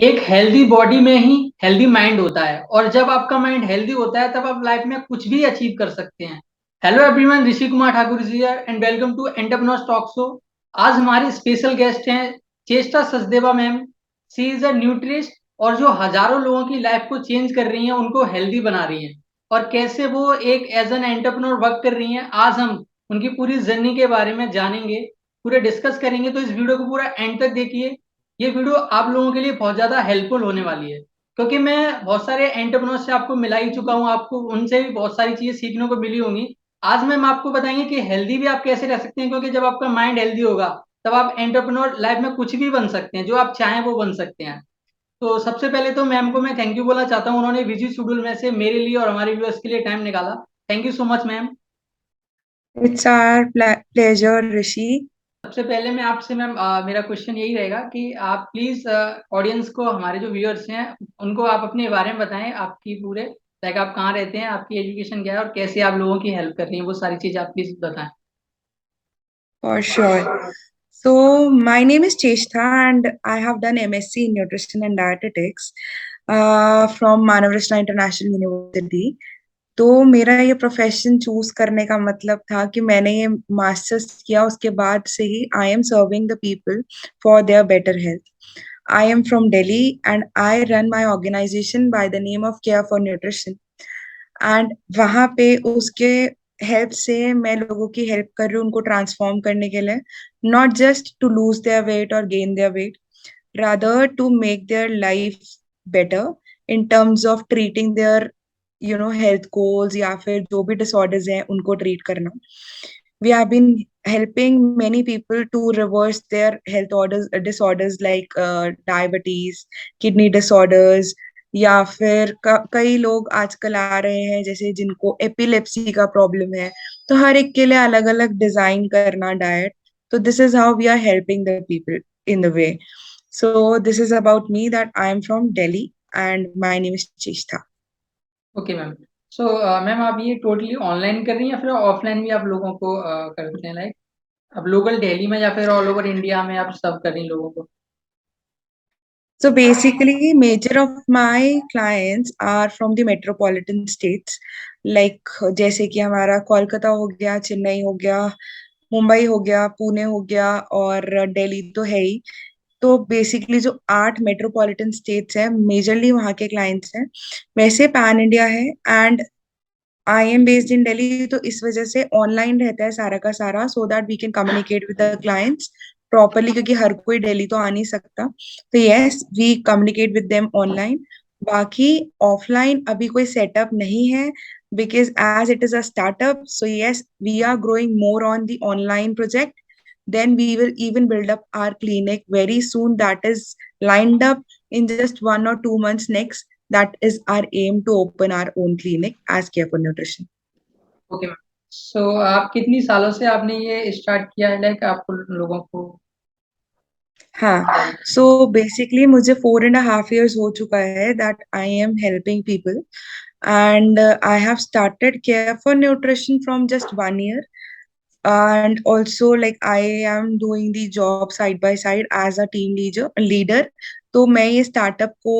एक healthy body में ही healthy mind होता है, और जब आपका माइंड हेल्दी होता है तब आप लाइफ में कुछ भी अचीव कर सकते हैं। Hello everyone, Rishi Kumar Thakur ji and welcome to entrepreneurs talk show. आज हमारी स्पेशल गेस्ट हैं Chesta Sachdeva ma'am. She is a nutritionist, और जो हजारों लोगों की लाइफ को चेंज कर रही हैं, उनको हेल्दी बना रही हैं, और कैसे वो एक एज एन एंटरप्रेन्योर वर्क कर रही हैं। आज हम उनकी पूरी जर्नी के बारे में जानेंगे, पूरे डिस्कस करेंगे। तो इस वीडियो को पूरा एंड तक देखिए। ये वीडियो आप लोगों के लिए बहुत ज्यादा हेल्पफुल होने वाली है, क्योंकि मैं बहुत सारे एंटरप्रेन्योर से आपको मिला ही चुका हूँ, आपको उनसे भी बहुत सारी चीजें सीखने को मिली होंगी। आज मैम आपको बताएंगे कि हेल्दी भी आप कैसे रह सकते हैं, क्योंकि जब आपका माइंड हेल्दी होगा तब आप एंटरप्रेन्योर लाइफ में कुछ भी बन सकते हैं, जो आप चाहें वो बन सकते हैं। तो सबसे पहले तो मैम को मैं थैंक यू बोलना चाहता हूँ, उन्होंने बिजी शेड्यूल में से मेरे लिए और हमारे व्यूअर्स के लिए टाइम निकाला। Thank you so much ma'am. It's our pleasure, Rishi. सबसे पहले मैं आपसे मैम, मेरा क्वेश्चन यही रहेगा कि आप प्लीज ऑडियंस को, हमारे जो व्यूअर्स हैं उनको आप अपने बारे में बताएं, आपकी पूरे लाइक आप कहाँ रहते हैं, आपकी एजुकेशन क्या है, और कैसे आप लोगों की हेल्प कर रही हैं, वो सारी चीज़ आप प्लीज बताएं। For sure. So, my name is Cheshta, and I have done MSc in Nutrition and Dietetics from Manavrishna International University. तो मेरा ये प्रोफेशन चूज करने का मतलब था कि मैंने ये मास्टर्स किया, उसके बाद से ही I am serving the people for their better health. I am from Delhi and I run my organisation by the name of care for nutrition. And वहां पे उसके हेल्प से मैं लोगों की हेल्प कर रही हूँ उनको ट्रांसफॉर्म करने के लिए, not just to lose their weight और gain their weight, rather to make their life better in terms of treating their health goals या फिर जो भी disorders हैं उनको treat करना. We have been helping many people to reverse their health disorders like diabetes, kidney disorders, या फिर कई लोग आजकल आ रहे हैं जैसे जिनको एपिलेप्सी का प्रॉब्लम है, तो हर एक के लिए अलग अलग डिजाइन करना डाइट. तो this is how we are helping the people in the way. So this is about me that I am from Delhi and my name is Chishta. Okay ma'am. So ma'am, आप ये totally online कर रही हैं या फिर offline भी आप लोगों को करते हैं, लाइक अब लोकल दिल्ली में या फिर ऑल ओवर इंडिया में आप सब कर रही हैं लोगों को? So basically, major of my clients are from the metropolitan states, like जैसे कि हमारा कोलकाता हो गया, चेन्नई हो गया, मुंबई हो गया, पुणे हो गया और दिल्ली तो है ही. तो बेसिकली जो 8 मेट्रोपॉलिटन स्टेट्स हैं मेजरली वहाँ के क्लाइंट्स हैं. वैसे पैन इंडिया है and I am based in Delhi, तो इस वजह से ऑनलाइन रहता है सारा का सारा, so that we can communicate with the clients properly, क्योंकि हर कोई दिल्ली तो आ नहीं सकता. तो yes, we communicate with them online. बाकी ऑफलाइन अभी कोई सेटअप नहीं है, because as it is a startup, so yes, we are growing more on the online project. Then we will even build up our clinic very soon, that is lined up in just 1 or 2 months next. That is our aim, to open our own clinic as Care for Nutrition. Okay ma'am. So आप कितनी सालों से आपने ये start किया है, like आप लोगों को हाँ, like, so basically मुझे 4.5 years हो चुका है that I am helping people, and I have started Care for Nutrition from just 1 year. And also like I am doing the job side by side as a team leader. तो मैं ये startup को,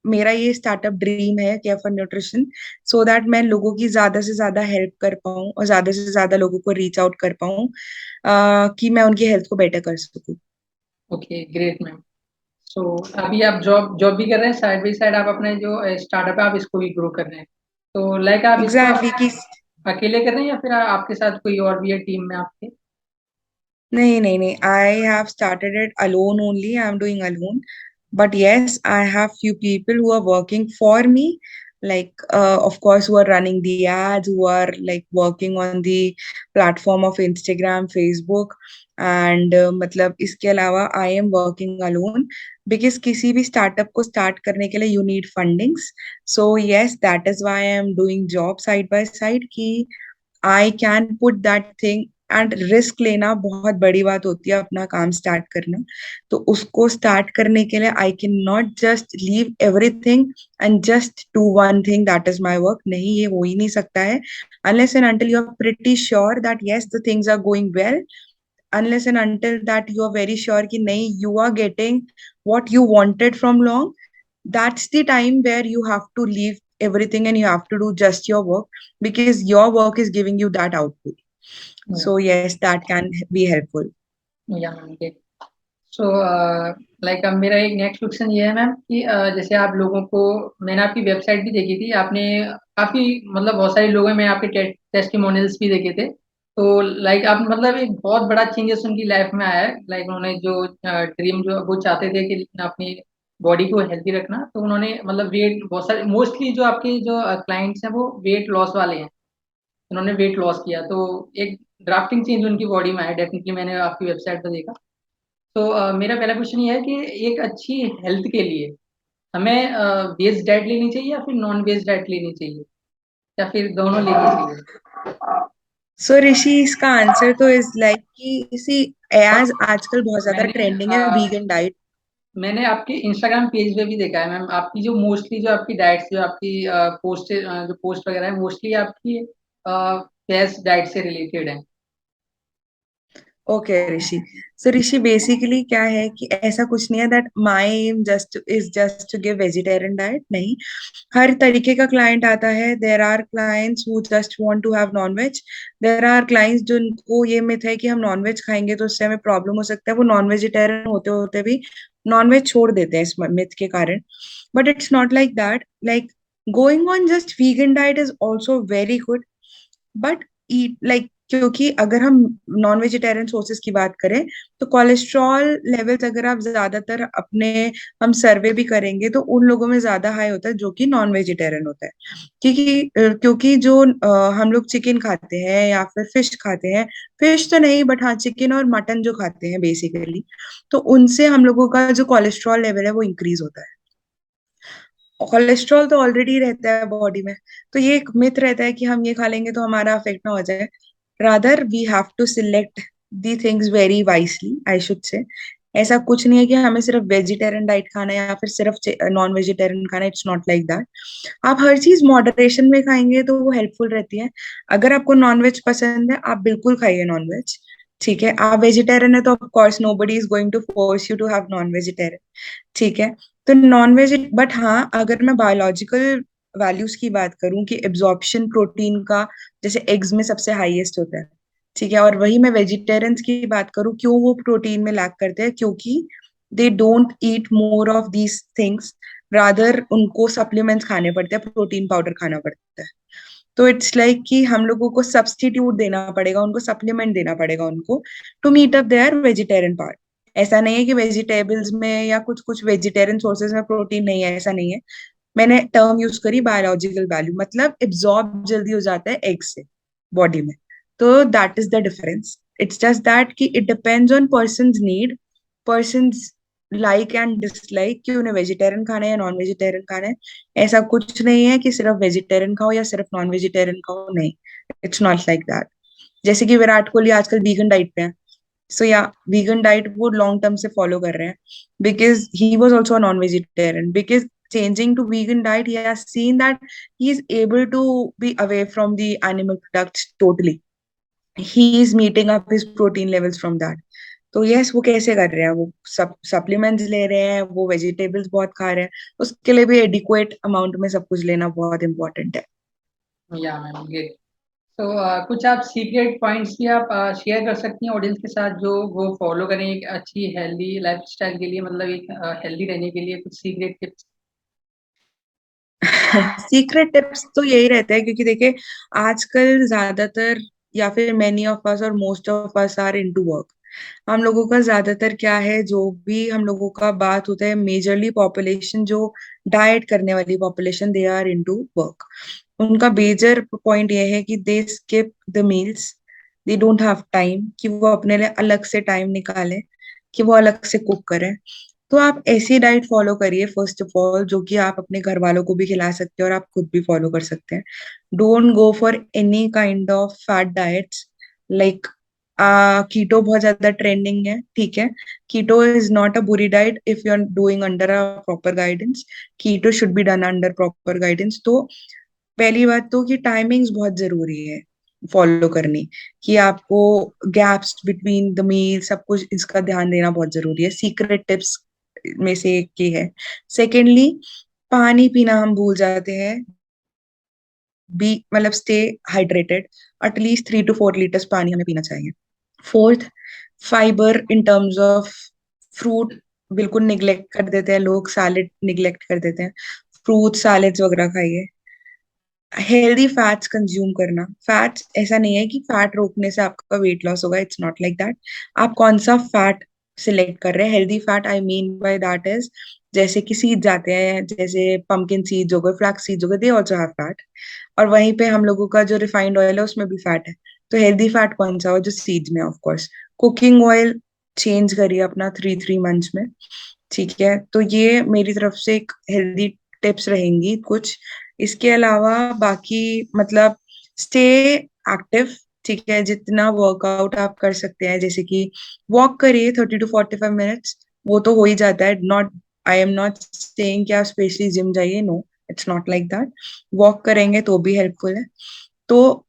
मेरा ये startup dream है care for nutrition, so that मैं लोगों की ज्यादा से ज्यादा हेल्प कर पाऊँ और ज्यादा से ज्यादा लोगों को रीच आउट कर पाऊँ, कि मैं उनकी हेल्थ को बेटर कर सकूँ. Okay great ma'am. सो अभी आप जॉब जॉब भी कर रहे हैं, साइड बाई साइड आप अपने जो स्टार्टअप है आप इसको भी ग्रो कर रहे हैं। तो लाइक आप इसको एग्जैक्टली कि अकेले कर रहे हैं या फिर आपके साथ कोई और भी है टीम में आपके? नहीं नहीं नहीं, I have started it alone only, I am doing alone. But yes, I have few people who are working for me, like of course, who are running the ads, who are like working on the platform of Instagram, Facebook, and मतलब इसके अलावा I am working alone, because किसी भी startup को start करने के लिए you need fundings. So yes, that is why I am doing job side by side, कि I can put that thing. And risk लेना बहुत बड़ी बात होती है, अपना काम स्टार्ट करना. तो उसको स्टार्ट करने के लिए I can not just leave everything and just do one thing that is my work. नहीं, ये हो ही नहीं सकता है unless and until you are pretty sure that yes, the things are going well. Unless and until that you are very sure कि नहीं, you are getting what you wanted from long, that's the time where you have to leave everything and you have to do just your work, because your work is giving you that output. Yeah, So yes, that can be helpful. या ma'am okay. So like अब मेरा एक next question ये है ma'am कि जैसे आप लोगों को, मैंने आपकी वेबसाइट भी देखी थी, आपने काफी मतलब बहुत सारे लोगों में आपके टेस्टिमोनियल्स भी देखे थे। तो लाइक आप मतलब एक बहुत बड़ा चेंजेस उनकी लाइफ में आया है। लाइक उन्होंने जो ड्रीम जो वो चाहते थे कि अपनी बॉडी को हेल्थी रखना, तो उन्होंने मतलब वेट बहुत सारे, मोस्टली जो आपके जो क्लाइंट्स हैं वो वेट लॉस वाले हैं। उन्होंने वेट लॉस किया तो एक ड्राफ्टिंग चेंज उनकी बॉडी में आया, डेफिनेटली मैंने आपकी वेबसाइट पर देखा। तो मेरा पहला क्वेश्चन ये है कि एक अच्छी हेल्थ के लिए हमें वेज डाइट लेनी चाहिए या फिर नॉन वेज डाइट लेनी चाहिए, या फिर दोनों लेनी चाहिए? सो ऋषि, इसका आंसर तो इज लाइक कि इसी, एज आजकल बहुत ज्यादा मैंने ट्रेंडिंग है वीगन डाइट। मैंने आपके इंस्टाग्राम पेज पे भी देखा है मैम, आपकी जो मोस्टली जो आपकी डाइट्स जो आपकी पोस्ट जो पोस्ट वगैरह है मोस्टली आपकी वेज डाइट से रिलेटेड है। Okay Rishi. So Rishi, basically क्या है कि ऐसा कुछ नहीं है that my aim just is just to give vegetarian diet, नहीं। हर तरीके का क्लाइंट आता है। There are clients who just want to have non veg. There are clients जिनको ये मिथ है कि हम नॉन वेज खाएंगे तो उससे हमें प्रॉब्लम हो सकता है, वो नॉन वेजिटेरियन होते होते भी नॉन वेज छोड़ देते हैं इस मिथ के कारण। But it's not like that. Like going on just vegan diet is also very good, but eat like, क्योंकि अगर हम नॉन वेजिटेरियन सोर्सेज की बात करें तो कोलेस्ट्रॉल लेवल्स अगर आप ज्यादातर अपने, हम सर्वे भी करेंगे तो उन लोगों में ज्यादा हाई होता है जो कि नॉन वेजिटेरियन होता है। क्योंकि जो हम लोग चिकन खाते हैं या फिर फिश खाते हैं, फिश तो नहीं बट हाँ चिकन और मटन जो खाते हैं बेसिकली, तो उनसे हम लोगों का जो कोलेस्ट्रॉल लेवल है वो इंक्रीज होता है। कोलेस्ट्रॉल तो ऑलरेडी रहता है बॉडी में, तो ये एक मिथ रहता है कि हम ये खा लेंगे तो हमारा अफेक्ट ना हो जाए। Rather we have to select the things very wisely, I should say. ऐसा कुछ नहीं है कि हमें सिर्फ वेजिटेरियन डाइट खाना है या फिर सिर्फ नॉन वेजिटेरियन खाना है, इट्स नॉट लाइक दैट। आप हर चीज मॉडरेशन में खाएंगे तो वो हेल्पफुल रहती है। अगर आपको नॉन वेज पसंद है, आप बिल्कुल खाइए नॉन वेज। ठीक है, आप वेजिटेरियन है तो of course nobody is going to force you to have non vegetarian. ठीक है, तो नॉन वेज, बट हाँ अगर मैं बायोलॉजिकल वैल्यूज की बात करूं कि एब्जॉर्प्शन प्रोटीन का, जैसे एग्स में सबसे हाईएस्ट होता है। ठीक है, और वही मैं वेजिटेरियंस की बात करूं, क्यों वो प्रोटीन में लैक करते हैं, क्योंकि they don't eat more of these things, rather उनको सप्लीमेंट्स खाने पड़ते हैं, प्रोटीन पाउडर खाना पड़ता है। तो इट्स लाइक कि हम लोगों को सब्स्टिट्यूट देना पड़ेगा उनको, सप्लीमेंट देना पड़ेगा उनको to meet up their vegetarian part. ऐसा नहीं है कि वेजिटेबल्स में या कुछ कुछ वेजिटेरियन सोर्सेज में प्रोटीन नहीं है, ऐसा नहीं है। मैंने टर्म यूज करी बायोलॉजिकल वैल्यू, मतलब एब्जॉर्ब जल्दी हो जाता है एग से बॉडी में। तो that is the difference. It's just that कि it depends on person need, person like and dislike, कि उन्हें वेजिटेरियन खाना है या नॉन वेजिटेरियन खाना है। ऐसा कुछ नहीं है कि सिर्फ वेजिटेरियन खाओ या सिर्फ नॉन वेजिटेरियन खाओ, नहीं। It's not like that. जैसे कि विराट कोहली आजकल वीगन डाइट पे है, सो या वीगन डाइट वो लॉन्ग टर्म से फॉलो कर रहे हैं, because he was also non vegetarian. Because changing to vegan diet, he has seen that he is able to be away from the animal products totally. He is meeting up his protein levels from that. तो yes, वो कैसे कर रहे हैं, वो सब supplements ले रहे हैं, वो वेजिटेबल्स बहुत खा रहे हैं। उसके लिए भी एडिक्वेट अमाउंट में सब कुछ लेना बहुत इंपॉर्टेंट है। या मैम ग्रेट। तो कुछ आप सीक्रेट पॉइंट्स भी आप शेयर कर सकती हैं ऑडियंस के साथ, जो वो फॉलो करें एक अच्छी हेल्दी लाइफस्टाइल के लिए, मतलब एक हेल्दी रहने के लिए कुछ सीक्रेट टिप्स? सीक्रेट टिप्स तो यही रहते हैं, क्योंकि देखिए आजकल ज्यादातर, या फिर मेनी ऑफ अस और most of us are into work. हम लोगों का ज्यादातर क्या है, जो भी हम लोगों का बात होता है, मेजरली पॉपुलेशन जो डाइट करने वाली population, they are into work. उनका मेजर पॉइंट ये है कि they skip the meals. They don't have time कि वो अपने लिए अलग से टाइम निकालें, कि वो अलग से कुक करें। तो आप ऐसी डाइट फॉलो करिए फर्स्ट ऑफ ऑल, जो कि आप अपने घर वालों को भी खिला सकते हैं और आप खुद भी फॉलो कर सकते हैं। Don't go for any kind of fat diets. Like keto बहुत ज्यादा ट्रेंडिंग है, ठीक है। कीटो इज नॉट अ बुरी diet if you are doing under a proper guidance. Keto should be done under proper guidance. तो पहली बात तो कि टाइमिंग्स बहुत जरूरी है फॉलो करनी, कि आपको गैप्स बिटवीन द मील सब कुछ, इसका ध्यान देना बहुत जरूरी है। सीक्रेट टिप्स में से एक की है। सेकेंडली, पानी पीना हम भूल जाते हैं। बी मतलब stay hydrated, at least 3 to 4 litres पानी हमें पीना चाहिए। Fourth, fibre in terms of fruit बिल्कुल निग्लेक्ट कर देते हैं लोग, सैलेड निग्लेक्ट कर देते हैं। फ्रूट सैलेड्स वगैरह खाइए। हेल्दी फैट्स कंज्यूम करना। फैट्स ऐसा नहीं है कि फैट रोकने से आपका वेट लॉस होगा, इट्स नॉट लाइक दैट। आप कौन सा फैट सिलेक्ट कर रहे हैं? Healthy fat I mean by that is, जैसे कि सीड्स आते हैं, जैसे पंपकिन सीड्स हो गए, फ्लैक्स सीड्स हो गए, दे आल्सो हैव फैट। और वहीं पे हम लोगों का जो रिफाइंड ऑयल है उसमें भी फैट है। तो हेल्दी फैट कौन सा हो? जो सीड्स में, of course. Cooking oil change करिए अपना 3 3 मंथ्स में। ठीक है, तो ये मेरी तरफ से एक हेल्दी टिप्स रहेंगी कुछ। इसके अलावा बाकी मतलब स्टे एक्टिव। ठीक है, जितना वर्कआउट आप कर सकते हैं, जैसे कि वॉक करिए 30 to 45 मिनट्स, वो तो हो ही जाता है। Not, I am not saying कि आप स्पेशली जिम जाइए, no, it's not like that. Walk करेंगे तो भी हेल्पफुल है। तो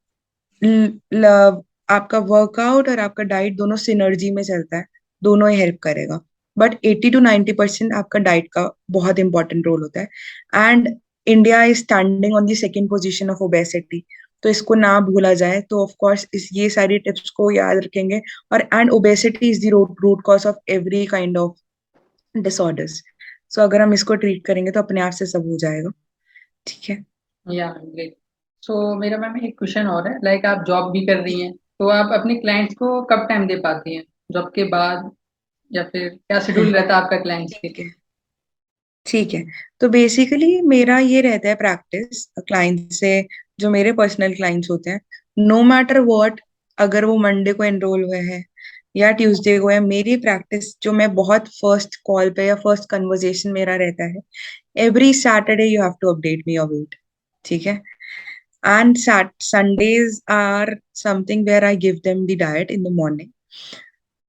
ल, ल, आपका वर्कआउट और आपका डाइट दोनों सिनर्जी में चलता है, दोनों ही हेल्प करेगा। बट 80 to 90% आपका डाइट का बहुत इंपॉर्टेंट रोल होता है। And India is standing on the second position of obesity, तो इसको ना भूला जाए। तो ऑफ कोर्स इस ये सारी टिप्स को याद रखेंगे। और and obesity is the root cause of every kind of disorders. So अगर हम इसको ट्रीट करेंगे तो अपने आप से सब हो जाएगा। ठीक है। या ग्रेट। सो मेरा मैम एक क्वेश्चन और है, लाइक आप जॉब भी कर रही हैं, तो आप अपने क्लाइंट्स को कब टाइम दे पाती हैं? जॉब के बाद, या फिर क्या शेड्यूल रहता है आपका क्लाइंट्स के? ठीक है। ठीक है, तो बेसिकली मेरा ये रहता है प्रैक्टिस क्लाइंट से, जो मेरे पर्सनल क्लाइंट्स होते हैं, नो मैटर व्हाट, अगर वो मंडे को एनरोल हुए हैं या ट्यूसडे को है, मेरी प्रैक्टिस जो मैं बहुत फर्स्ट कॉल पे या फर्स्ट कन्वर्जेशन मेरा रहता है, every Saturday you have to update me your weight. ठीक है, and Sundays are something where I give them the diet in the morning.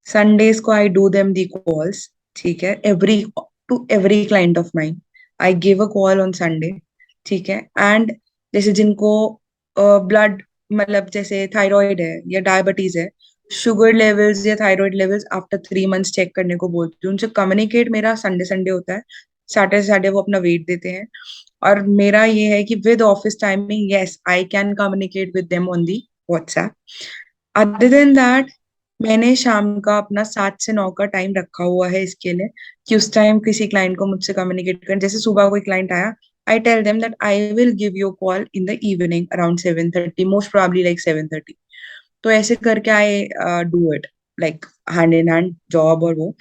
Sundays को I do them the calls. ठीक है, every to every client of mine I give a call on Sunday. ठीक है, and जैसे जिनको blood मतलब जैसे thyroid है या डायबिटीज है, शुगर लेवल्स या thyroid levels after 3 months check करने को बोलती हूँ। उनसे कम्युनिकेट मेरा संडे संडे होता है। सैटरडे सैटरडे वो अपना वेट देते हैं। और मेरा ये है कि with office timing, yes, I can communicate with them on the WhatsApp. Other than that, मैंने शाम का अपना 7 से 9 का टाइम रखा हुआ है इसके लिए, कि उस टाइम किसी क्लाइंट को मुझसे कम्युनिकेट कर, जैसे सुबह कोई क्लाइंट आया, I tell them that I will give you call in the evening around 7:30, most probably like 7:30। तो ऐसे करके I do it, like hand in hand job और वो।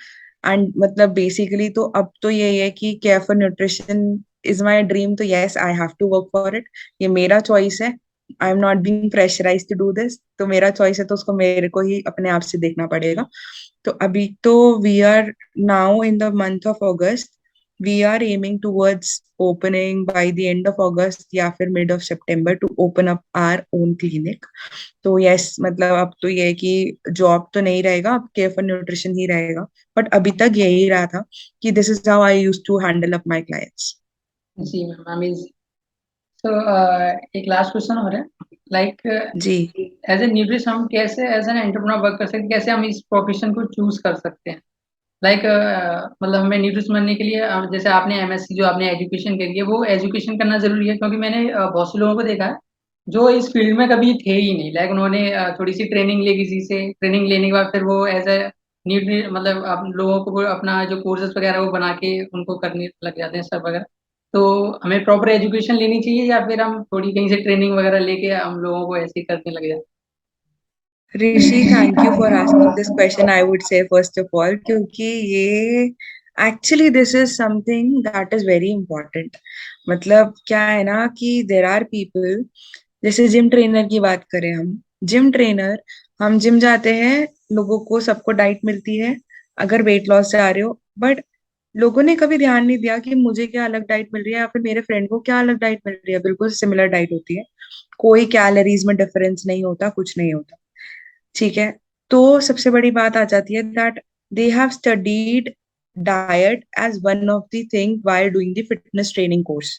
एंड मतलब बेसिकली तो अब तो यही है कि care for nutrition is my dream, तो yes I have to work for it. ये मेरा चॉइस है, I am not being pressurised to do this, तो मेरा चॉइस है, तो उसको मेरे को ही अपने आप से देखना पड़ेगा। तो अभी तो we are now in the month of August, we are aiming towards opening by the end of August या फिर mid of September to open up our own clinic. तो यस, मतलब अब तो ये है कि जॉब तो नहीं रहेगा, अब केयर फॉर न्यूट्रिशन ही रहेगा। बट अभी तक यही रहा था कि this is how I use to handle up my clients. जी मैम, अमेजिंग। तो एक लास्ट क्वेश्चन हो रहा है, लाइक जी। एज ए न्यूट्रिशन हम कैसे एज एन एंटरप्रेन्योर वर्क कर सकते हैं, कैसे हम इस प्रोफेशन को चूज कर सकते हैं? लाइक मतलब हमें न्यूट्रिशन बनने के लिए जैसे आपने एमएससी जो आपने एजुकेशन करी है, वो एजुकेशन करना जरूरी है? क्योंकि मैंने बहुत से लोगों को देखा है जो इस फील्ड में कभी थे ही नहीं, लाइक उन्होंने थोड़ी सी ट्रेनिंग ली किसी से, ट्रेनिंग लेने के बाद फिर वो एज ए न्यूट्री मतलब आप लोगों को वो अपना जो कोर्सेज वगैरह वो बना के उनको करने लग जाते हैं सब वगैरह। तो हमें प्रॉपर एजुकेशन लेनी चाहिए, या फिर हम थोड़ी कहीं से ट्रेनिंग वगैरह लेके हम लोगों को ऐसे ही करने लग जाते Rishi, thank you for asking this question, I would say first of all, क्योंकि ये actually this is something that is very important. मतलब क्या है ना कि देर आर पीपल, जैसे जिम ट्रेनर की बात करें, हम जिम ट्रेनर, हम जिम जाते हैं, लोगों को सबको डाइट मिलती है अगर वेट लॉस से आ रहे हो, बट लोगों ने कभी ध्यान नहीं दिया कि मुझे क्या अलग डाइट मिल रही है या फिर मेरे फ्रेंड को क्या अलग डाइट मिल रही है। बिल्कुल सिमिलर डाइट होती है, कोई कैलोरीज में डिफरेंस नहीं होता, कुछ नहीं होता। ठीक है, तो सबसे बड़ी बात आ जाती है that they have studied diet as one of the thing while doing the fitness training course.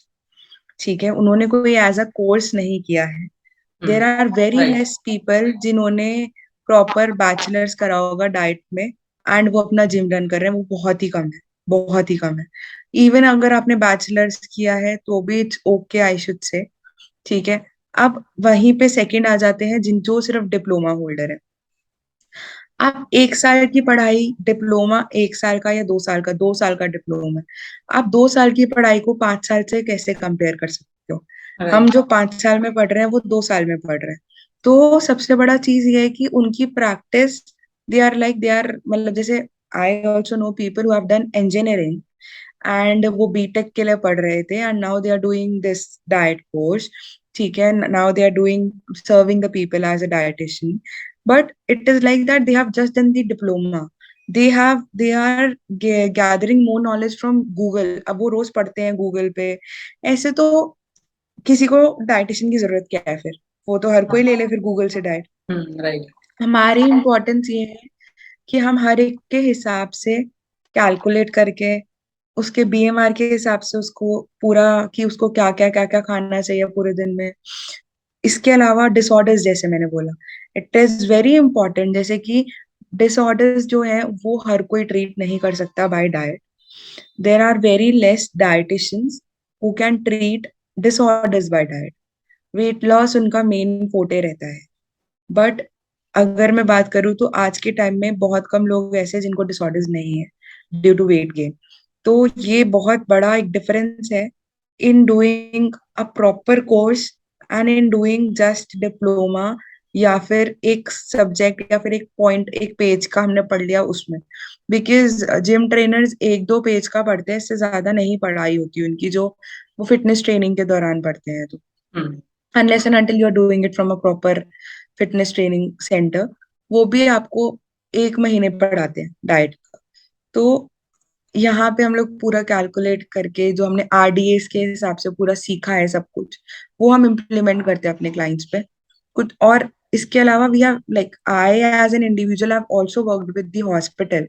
ठीक है, उन्होंने कोई एज अ कोर्स नहीं किया है। हैं। There are very right. Less people जिन्होंने प्रॉपर बैचलर्स करा होगा डाइट में, एंड वो अपना जिम रन कर रहे हैं, वो बहुत ही कम है। बहुत ही कम है। इवन अगर आपने बैचलर्स किया है तो भी इट्स ओके, आई शुड से। ठीक है। अब वहीं पे सेकंड आ जाते हैं जिन जो सिर्फ डिप्लोमा होल्डर है। आप 1 साल की पढ़ाई, डिप्लोमा 1 साल का या 2 साल का, 2 साल का डिप्लोमा, आप 2 साल की पढ़ाई को 5 साल से कैसे कंपेयर कर सकते हो? हम राइट। जो 5 साल में पढ़ रहे हैं वो 2 साल में पढ़ रहे हैं। तो सबसे बड़ा चीज ये है कि उनकी प्रैक्टिस, दे आर मतलब जैसे I also know people who have done engineering and वो बीटेक के लिए पढ़ रहे थे and now they are doing this diet course. ठीक है, now they are doing serving the people as a dietitian, but it is like that they have just done the diploma, they are gathering more knowledge from Google. अब वो रोज पढ़ते हैं Google पे, ऐसे तो किसी को डाइटिशियन की जरूरत क्या है फिर? वो तो हर कोई ले ले फिर गूगल से डाइट। राइट। हमारी इम्पोर्टेंस ये है कि हम हर एक के हिसाब से कैलकुलेट करके, उसके बीएमआर के हिसाब से उसको पूरा, कि उसको क्या क्या खाना चाहिए पूरे दिन में। इसके अलावा डिसऑर्डर्स, जैसे मैंने बोला, इट इज वेरी इंपॉर्टेंट, जैसे कि डिसऑर्डर्स जो है वो हर कोई ट्रीट नहीं कर सकता by diet. There are very less dietitians who can treat disorders by diet. Weight loss उनका मेन फोटे रहता है। बट अगर मैं बात करूँ तो आज के टाइम में बहुत कम लोग ऐसे हैं जिनको डिसऑर्डर्स नहीं है ड्यू टू वेट गेन। तो ये बहुत बड़ा एक डिफरेंस है in doing a proper course and in doing just diploma, या फिर एक सब्जेक्ट या फिर एक पॉइंट, एक पेज का हमने पढ़ लिया उसमें। बिकॉज जिम ट्रेनर्स 1-2 पेज का पढ़ते हैं, इससे ज्यादा नहीं पढ़ाई होती उनकी, जो वो फिटनेस ट्रेनिंग के दौरान पढ़ते हैं। तो हम्म। unless and until you are doing it from a proper fitness training center, वो भी आपको 1 महीने पढ़ाते हैं डाइट का। तो यहाँ पे हम लोग पूरा कैलकुलेट करके, जो हमने आरडीएस के हिसाब से पूरा सीखा है सब कुछ, वो हम इम्प्लीमेंट करते हैं अपने क्लाइंट्स पे कुछ। और इसके अलावा we have like I as an individual have also worked with the hospital.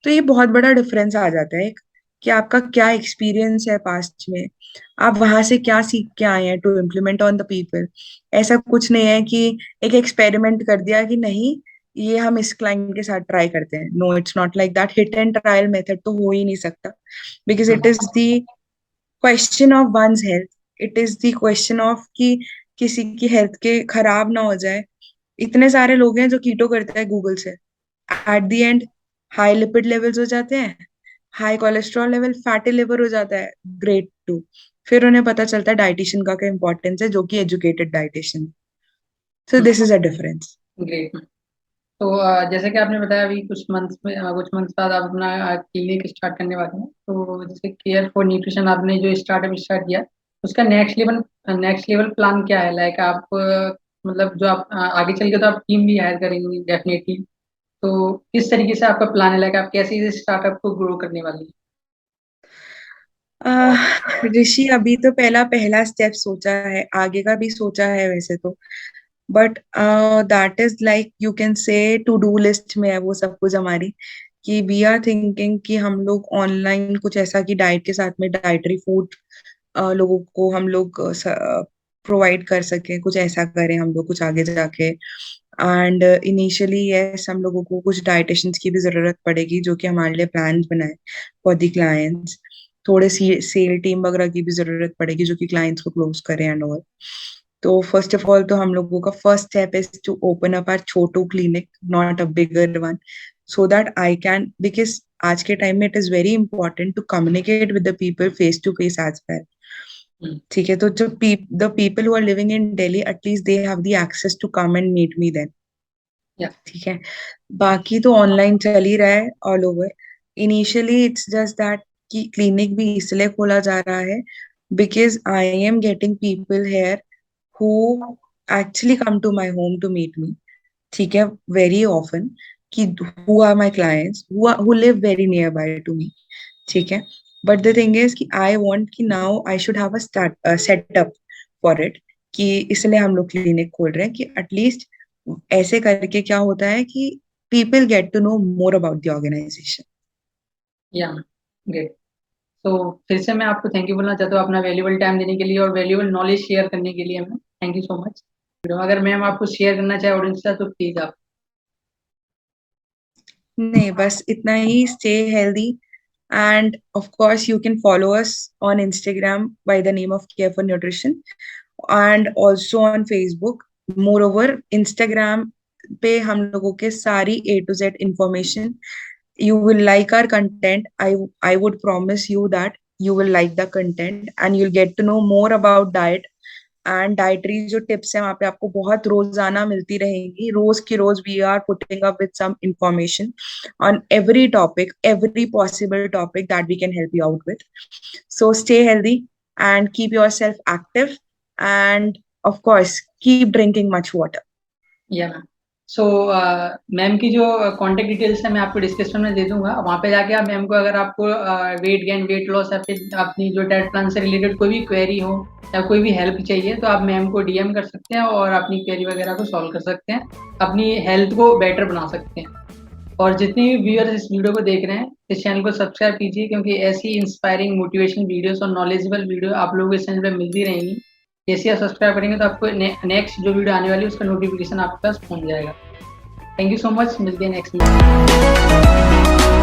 तो ये बहुत बड़ा डिफरेंस आ जाता है एक, कि आपका क्या एक्सपीरियंस है पास्ट में, आप वहां से क्या सीख के आए हैं to implement on the people. ऐसा कुछ नहीं है कि एक एक्सपेरिमेंट कर दिया कि नहीं ये हम इस क्लाइंट के साथ ट्राई करते हैं। No, it's not like that. Hit and trial method तो हो ही नहीं सकता, because it is the question of one's health. It is the question of कि किसी की हेल्थ के खराब ना हो जाए। इतने सारे लोग हैं जो कीटो करते हैं गूगल से, at the end high lipid levels हो जाते हैं, high cholesterol level, fatty liver हो जाता है, ग्रेड 2। फिर उन्हें पता चलता है डाइटिशियन का क्या इंपॉर्टेंस है, जो कि educated dietitian. So this is a difference. Great. तो जैसे कि आपने बताया अभी कुछ मंथ्स बाद आप अपना क्लिनिक स्टार्ट करने वाले हैं, तो जैसे केयर फॉर न्यूट्रिशन आपने जो स्टार्टअप स्टार्ट किया, उसका नेक्स्ट लेवल प्लान क्या है? लाइक आप मतलब जो आप आगे चल के तो आप टीम भी हायर करेंगे डेफिनेटली, तो किस तरीके से आपका प्लान है? लाइक आप कैसे इस स्टार्टअप को ग्रो करने वाले हैं? ऋषि, अभी तो पहला पहला स्टेप सोचा है, आगे का भी सोचा है वैसे तो। But that is like you can say to do list में है वो सब कुछ हमारी, कि वी आर थिंकिंग कि हम लोग ऑनलाइन कुछ ऐसा, कि डाइट के साथ में डाइटरी फूड लोगों को हम लोग प्रोवाइड कर सके, कुछ ऐसा करें हम लोग कुछ आगे जाके। एंड इनिशियली यस, हम लोगों को कुछ डाइटिशियंस की भी जरूरत पड़ेगी जो कि हमारे लिए प्लान्स बनाए फॉर द क्लाइंट्स। थोड़े सी सेल टीम वगैरह की भी जरूरत पड़ेगी जो कि क्लाइंट्स को क्लोज करे एंड ऑल। तो फर्स्ट ऑफ ऑल तो हम लोगों का first step is to open up our छोटू clinic, not a bigger one, so that I can, because आज के टाइम में it is very important to communicate with the people face to face as well. Hmm. ठीक है, तो जो the people who are living in Delhi, at least they have the access to come and meet me then. Yeah. ठीक है, बाकी तो online चल ही रहा है all over. Initially it's just that कि क्लिनिक भी इसलिए खोला जा रहा है because I am getting people here who actually come to my home to meet me. ठीक है, वेरी ऑफन, कि who are my clients who live very near by to me. ठीक है, बट द थिंग इज कि I want कि now I should have a start setup for it, कि इसलिए हम लोग क्लिनिक खोल रहे हैं कि एटलीस्ट ऐसे करके क्या होता है कि people get to know more about the organisation. Yeah. Great. तो फिर से मैं आपको थैंक यू बोलना चाहता हूँ अपना वैल्यूबल टाइम देने के लिए और वैल्यूबल नॉलेज शेयर करने के लिए। Ma'am thank you so much. अगर मैम आपको शेयर करना चाहे ऑडियंस का तो प्लीज आप। नहीं, बस इतना ही, stay healthy And of course, you can follow us on Instagram by the name of Care for Nutrition and also on Facebook. Moreover, Instagram पे हम लोगों के सारी A to Z information, you will like our content. I would promise you that you will like the content and you'll get to know more about diet and dietary जो tips है वहां पे आपको बहुत रोजाना मिलती रहेंगी. रोज की रोज we are putting up with some information on every possible topic that we can help you out with. So stay healthy and keep yourself active, and of course keep drinking much water. या ma'am. So ma'am की जो contact details है मैं आपको description में दे दूंगा. वहाँ पे जाके आप मैम को, अगर आपको वेट गेन, वेट लॉस या फिर अपनी जो डाइट प्लान से रिलेटेड कोई भी क्वेरी हो या कोई भी हेल्प चाहिए तो आप मैम को डीएम कर सकते हैं और अपनी क्वेरी वगैरह को सॉल्व कर सकते हैं, अपनी हेल्थ को बेटर बना सकते हैं. और जितने भी व्यूअर्स इस वीडियो को देख रहे हैं, इस चैनल को सब्सक्राइब कीजिए, क्योंकि ऐसी इंस्पायरिंग मोटिवेशन वीडियोस और नॉलेजेबल वीडियो आप लोगों को इस चैनल पे मिलती रहेंगी. जैसे आप सब्सक्राइब करेंगे तो आपको नेक्स्ट जो वीडियो आने वाली है उसका नोटिफिकेशन आपके पास पहुंच जाएगा. Thank you so much. मिलते हैं नेक्स्ट वीडियो.